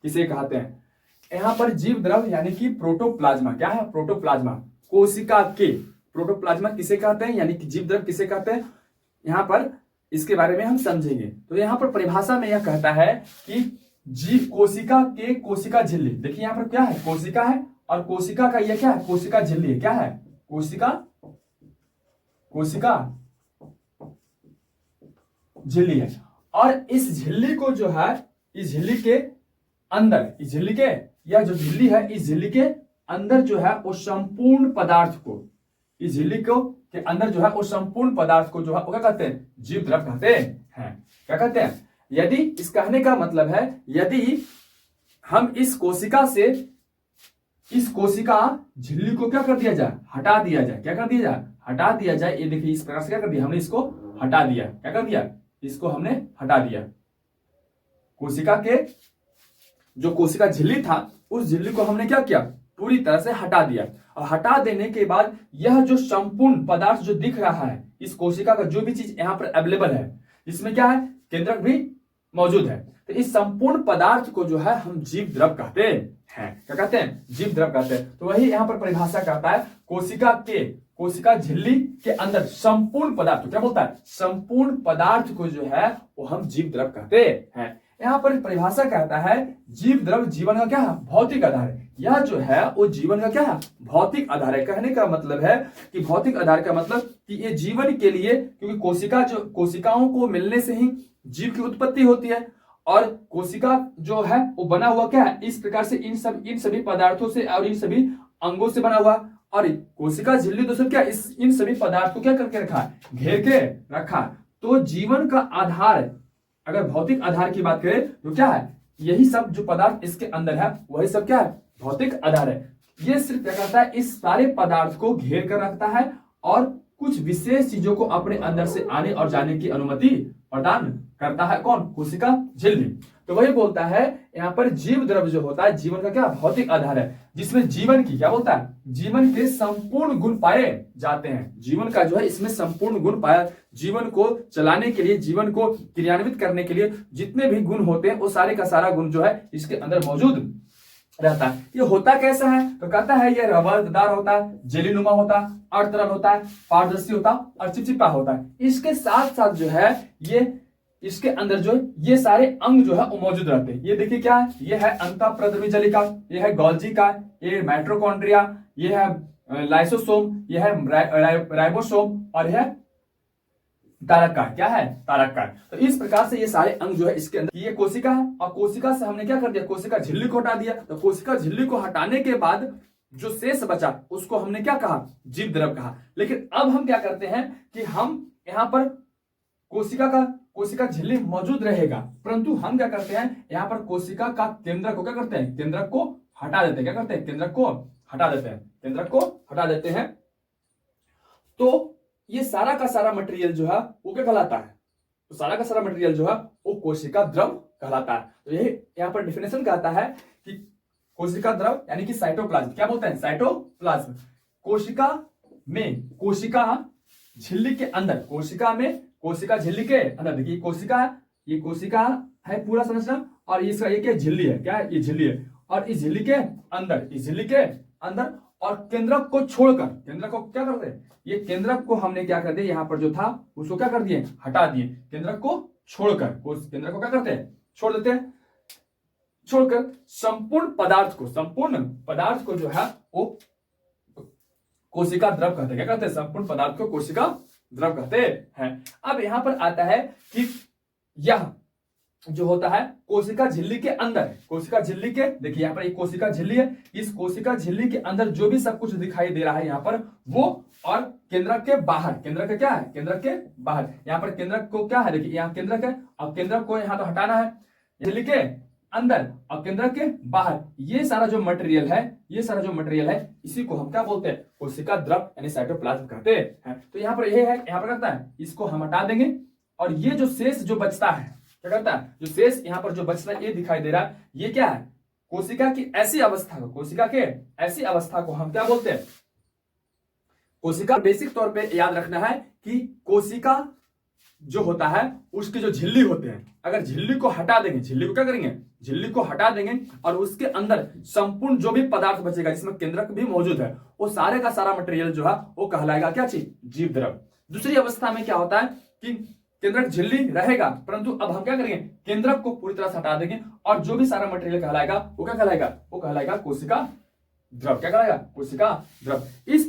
किसे कहते हैं। यहाँ पर जीव द्रव यानी कि प्रोटोप्लाज्मा, क्या है प्रोटोप्लाज्मा, कोशिका के। प्रोटोप्लाज्मा किसे कहते हैं यानी कि जीव द्रव किसे कहते हैं, यहाँ पर इसके बारे में हम समझेंगे। तो यहाँ पर परिभाषा में यह कहता है कि जीव कोशिका के कोशिका झिल्ली, देखिए यहाँ पर क्या है कोशिका है और कोशिका का यह क्या है कोशिका झिल्ली है, क्या है कोशिका झिल्ली है। और इस झिल्ली को जो है इस झिल्ली के अंदर, इस झिल्ली के यह जो झिल्ली है इस झिल्ली के अंदर जो है वो संपूर्ण पदार्थ को, इस झिल्ली को के अंदर जो है वो संपूर्ण पदार्थ को जो है वो क्या कहते हैं जीव द्रव कहते हैं। क्या कहते हैं, यदि इस कहने का मतलब है यदि हम इस कोशिका से इस कोशिका झिल्ली को क्या कर दिया जाए हटा दिया जाए, क्या कर दिया जाए हटा दिया जाए। ये देखिए इस प्रकार से क्या कर दिया हमने इसको हटा दिया, क्या कर दिया इसको हमने हटा दिया। कोशिका के जो कोशिका झिल्ली था उस झिल्ली को हमने क्या किया पूरी तरह से हटा दिया। और हटा देने के बाद यह जो संपूर्ण पदार्थ जो दिख रहा है इस कोशिका का जो भी चीज यहाँ पर अवेलेबल है इसमें क्या है केंद्रक भी मौजूद है। तो इस संपूर्ण पदार्थ को जो है हम जीव द्रव कहते हैं। क्या कहते हैं जीव द्रव कहते हैं। तो वही यहाँ पर परिभाषा कहता है कोशिका झिल्ली के अंदर संपूर्ण पदार्थ, क्या बोलता है संपूर्ण पदार्थ को जो है वो हम जीव द्रव कहते हैं। यहाँ पर परिभाषा कहता है जीव द्रव जीवन का क्या है भौतिक आधार है। यह जो है वो जीवन का क्या है भौतिक आधार है। कहने का मतलब है कि भौतिक आधार का मतलब कि ये जीवन के लिए, क्योंकि कोशिकाओं को मिलने से ही जीव की उत्पत्ति होती है और कोशिका जो है वो बना हुआ क्या है इस प्रकार से इन सभी पदार्थों से और इन सभी अंगों से बना हुआ। और कोशिका झिल्ली तो सब क्या इन सभी पदार्थ को क्या करके रखा है घेर के रखा। तो जीवन का आधार, अगर भौतिक आधार की बात करें तो क्या है यही सब जो पदार्थ इसके अंदर है वही सब क्या है भौतिक आधार है। ये सिर्फ क्या करता है इस सारे पदार्थ को घेर कर रखता है और कुछ विशेष चीजों को अपने अंदर से आने और जाने की अनुमति प्रदान करता है। कौन कोशिका झिल्ली। तो वही बोलता है यहाँ पर जीव द्रव जो होता है जीवन का क्या भौतिक आधार है जिसमें जीवन की क्या बोलता है जीवन के संपूर्ण गुण पाए जाते हैं। जीवन का जो है इसमें संपूर्ण गुण पाया, जीवन को चलाने के लिए जीवन को क्रियान्वित करने के लिए जितने भी गुण होते हैं वो सारे का सारा गुण जो है इसके अंदर मौजूद रहता है। ये होता कैसा है तो कहता है ये रबरदार होता है, जेलीनुमा होता है, अर्धतरल होता है, पारदर्शी होता है और चिपचिपा होता है। इसके साथ साथ जो है ये इसके अंदर जो ये सारे अंग जो है वो मौजूद रहते हैं। ये देखिए क्या है ये है अंतःप्रद्रवी जलिका, ये है गोल्जी का, ये माइटोकॉन्ड्रिया, ये है लाइसोसोम, ये है राइबोसोम और यह है तारककार। क्या है तारककार। तो इस प्रकार से ये सारे अंग जो है इसके अंदर, ये कोशिका है और कोशिका से हमने क्या कर दिया कोशिका झिल्ली को हटा दिया। तो कोशिका झिल्ली को हटाने के बाद जो शेष बचा उसको हमने क्या कहा जीव द्रव कहा। लेकिन अब हम क्या करते हैं कि हम यहाँ पर कोशिका झिल्ली मौजूद रहेगा परंतु हम क्या करते हैं यहाँ पर कोशिका का केंद्रक को क्या करते हैं केंद्रक को हटा देते हैं। क्या करते हैं केंद्रक को हटा देते हैं, केंद्रक को हटा देते हैं। तो ये सारा का सारा मटेरियल जो है वो क्या कहलाता है, तो सारा का सारा मटेरियल जो है वो कोशिका द्रव कहलाता है। तो यही यहाँ पर डिफिनेशन कहता है कि कोशिका द्रव यानी कि साइटोप्लाज्म, क्या बोलते हैं साइटोप्लाज्म। कोशिका झिल्ली के अंदर, कोशिका झिल्ली के अंदर देखिए ये कोशिका है पूरा संरचना और इसका ये क्या झिल्ली है, क्या है ये झिल्ली है। और इस झिल्ली के अंदर और केंद्रक को छोड़कर, केंद्रक को क्या करते हैं ये केंद्रक को हमने क्या कर दिया यहाँ पर जो था उसको क्या कर दिए हटा दिए। केंद्रक को छोड़कर केंद्रक को क्या करते हैं छोड़ देते हैं, छोड़कर संपूर्ण पदार्थ को जो है वो कोशिका द्रव कहते हैं। क्या कहते हैं संपूर्ण पदार्थ को कोशिका द्रव कहते हैं। अब यहां पर आता है कि यह जो होता है कोशिका झिल्ली के अंदर, कोशिका झिल्ली के देखिए यहाँ पर एक कोशिका झिल्ली है, इस कोशिका झिल्ली के अंदर जो भी सब कुछ दिखाई दे रहा है यहाँ पर वो, और केंद्रक के बाहर, केंद्रक क्या है केंद्रक के बाहर, यहाँ पर केंद्रक को क्या है देखिए यहाँ केंद्रक है और केंद्रक को यहाँ तो हटाना है, झिल्ली के अंदर और केंद्रक के बाहर ये सारा जो मटेरियल है इसी को हम क्या बोलते हैं कोशिका द्रव यानी साइटोप्लाज्म कहते हैं। तो यहाँ पर यह है, यहाँ पर कहता है इसको हम हटा देंगे और ये जो शेष जो बचता है क्या करता है जो शेष यहाँ पर जो बचता है ये दिखाई दे रहा है ये क्या है कोशिका की ऐसी अवस्था को, कोशिका के ऐसी अवस्था को हम क्या बोलते हैं कोशिका। बेसिक तौर पे याद रखना है कि कोशिका जो होता है उसके जो झिल्ली होते हैं, अगर झिल्ली को हटा देंगे, झिल्ली को क्या करेंगे, झिल्ली को हटा देंगे और उसके अंदर संपूर्ण जो भी पदार्थ बचेगा जिसमें केंद्रक भी मौजूद है, वो सारे का सारा मटेरियल जो है वो कहलाएगा क्या चीज, जीव द्रव। दूसरी अवस्था में क्या होता है कि केंद्रक झिल्ली रहेगा, परंतु अब हम क्या करेंगे, केंद्रक को पूरी तरह से हटा देंगे और जो भी सारा मटेरियल कहलाएगा वो क्या कहलाएगा, वो कहलाएगा कोशिका द्रव। क्या कहलाएगा, कोशिका द्रव। इस